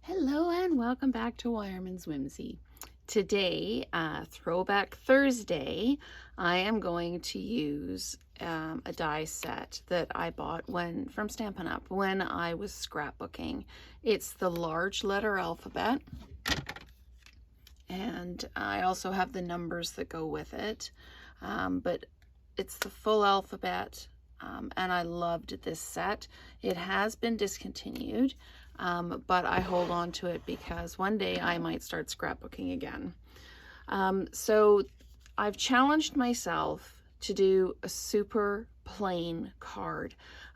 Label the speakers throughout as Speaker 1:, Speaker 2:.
Speaker 1: Hello and welcome back to Wireman's Whimsy. Today, Throwback Thursday, I am going to use a die set that I bought from Stampin' Up! When I was scrapbooking. It's the large letter alphabet, and I also have the numbers that go with it, but it's the full alphabet, and I loved this set. It has been discontinued. But I hold on to it because one day I might start scrapbooking again. So I've challenged myself to do a super plain card.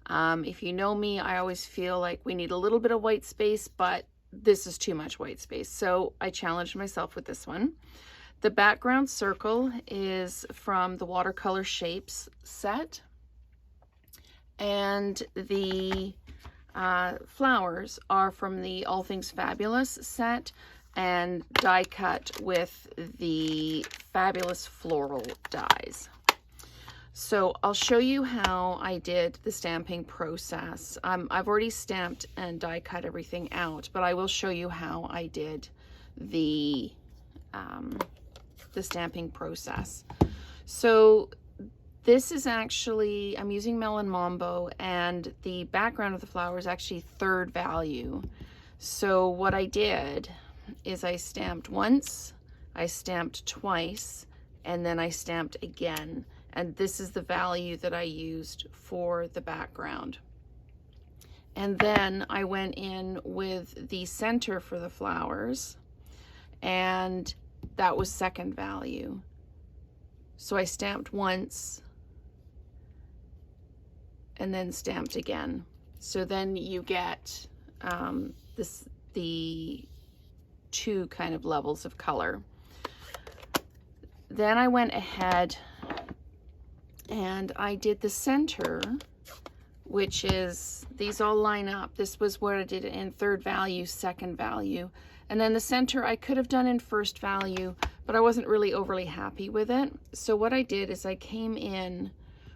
Speaker 1: If you know me, I always feel like we need a little bit of white space, but this is too much white space. So I challenged myself with this one. The background circle is from the Watercolor Shapes set, and the flowers are from the All Things Fabulous set and die cut with the Fabulous Floral dies. So I'll show you how I did the stamping process. I've already stamped and die cut everything out, but I will show you how I did the stamping process. So this is actually, I'm using Melon Mambo, and the background of the flower is actually third value. So what I did is I stamped once, I stamped twice, and then I stamped again. And this is the value that I used for the background. And then I went in with the center for the flowers, and that was second value. So I stamped once, and then stamped again. So then you get the two kind of levels of color. Then I went ahead and I did the center, which is, these all line up. This was what I did in third value, second value. And then the center I could have done in first value, but I wasn't really overly happy with it. So what I did is I came in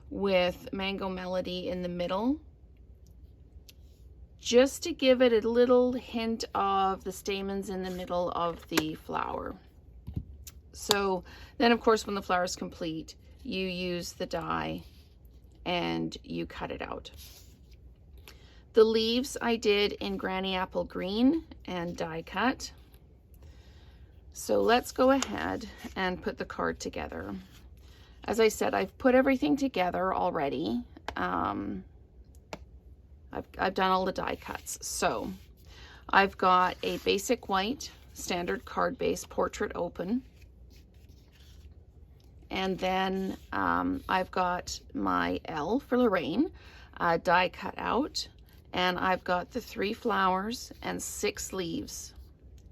Speaker 1: with Mango Melody in the middle, just to give it a little hint of the stamens in the middle of the flower. So then, of course, when the flower is complete, you use the die and you cut it out. The leaves I did in Granny Apple Green and die cut. So let's go ahead and put the card together. As I said, I've put everything together already. I've done all the die cuts. So I've got a basic white standard card base portrait open. And then I've got my L for Lorraine die cut out. And I've got the 3 flowers and 6 leaves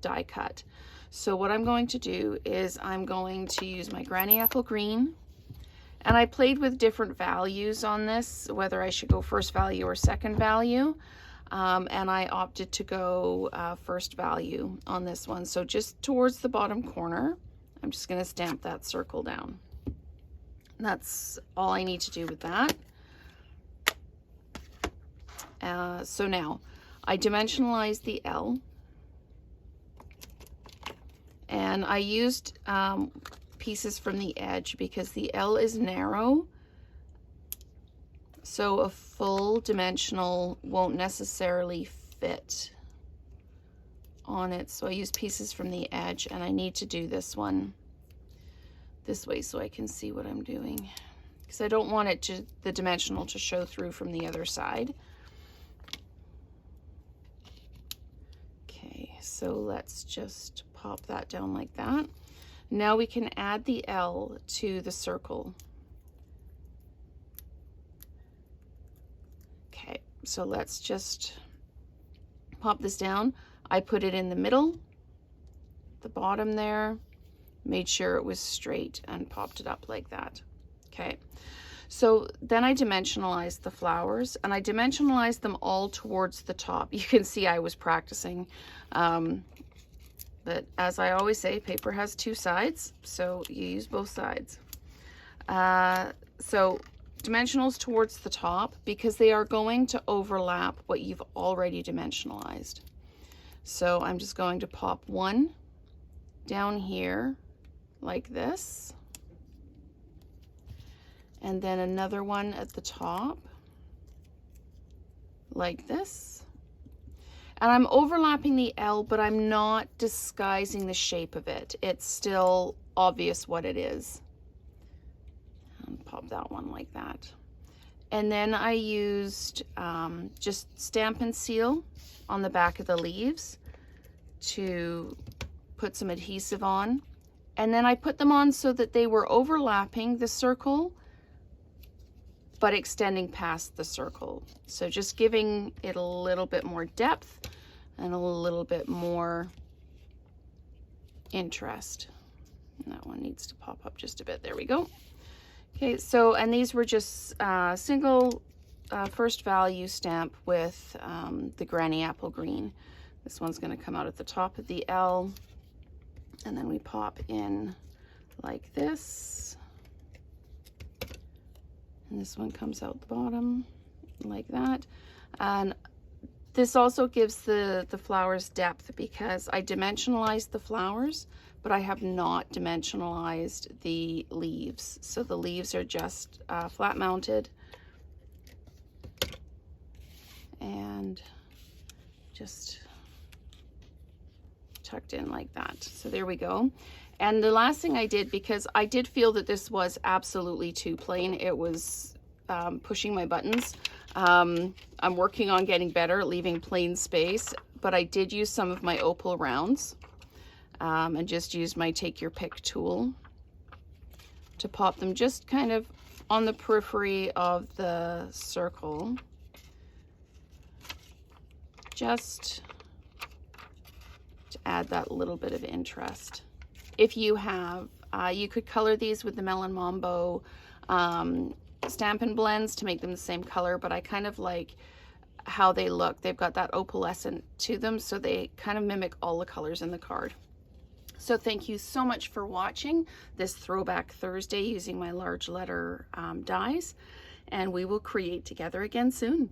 Speaker 1: die cut. So what I'm going to do is I'm going to use my Granny Apple Green. And I played with different values on this, whether I should go first value or second value. And I opted to go first value on this one. So just towards the bottom corner, I'm just going to stamp that circle down. That's all I need to do with that. So now I dimensionalized the L. And I used pieces from the edge because the L is narrow, so a full dimensional won't necessarily fit on it. So I use pieces from the edge, and I need to do this one this way so I can see what I'm doing, because I don't want the dimensional to show through from the other side. Okay, so let's just pop that down like that. Now we can add the L to the circle. Okay, so let's just pop this down. I put it in the middle, the bottom there, made sure it was straight and popped it up like that. Okay, so then I dimensionalized the flowers, and I dimensionalized them all towards the top. You can see I was practicing. But as I always say, paper has 2 sides, so you use both sides. So dimensionals towards the top, because they are going to overlap what you've already dimensionalized. So I'm just going to pop one down here like this, and then another one at the top like this. And I'm overlapping the L, but I'm not disguising the shape of it. It's still obvious what it is. And pop that one like that. And then I used just Stampin' Seal on the back of the leaves to put some adhesive on. And then I put them on so that they were overlapping the circle, but extending past the circle. So just giving it a little bit more depth and a little bit more interest. And that one needs to pop up just a bit. There we go. Okay, so, and these were just single first value stamp with the Granny Apple Green. This one's going to come out at the top of the L, and then we pop in like this. And this one comes out the bottom like that. And this also gives the flowers depth because I dimensionalized the flowers, but I have not dimensionalized the leaves. So the leaves are just flat mounted and just tucked in like that. So there we go. And the last thing I did, because I did feel that this was absolutely too plain, it was pushing my buttons. I'm working on getting better at leaving plain space, but I did use some of my opal rounds and just used my take your pick tool to pop them just kind of on the periphery of the circle, just to add that little bit of interest. If you have, you could color these with the Melon Mambo Stampin' Blends to make them the same color, but I kind of like how they look. They've got that opalescent to them, so they kind of mimic all the colors in the card. So thank you so much for watching this Throwback Thursday using my large letter dies, and we will create together again soon.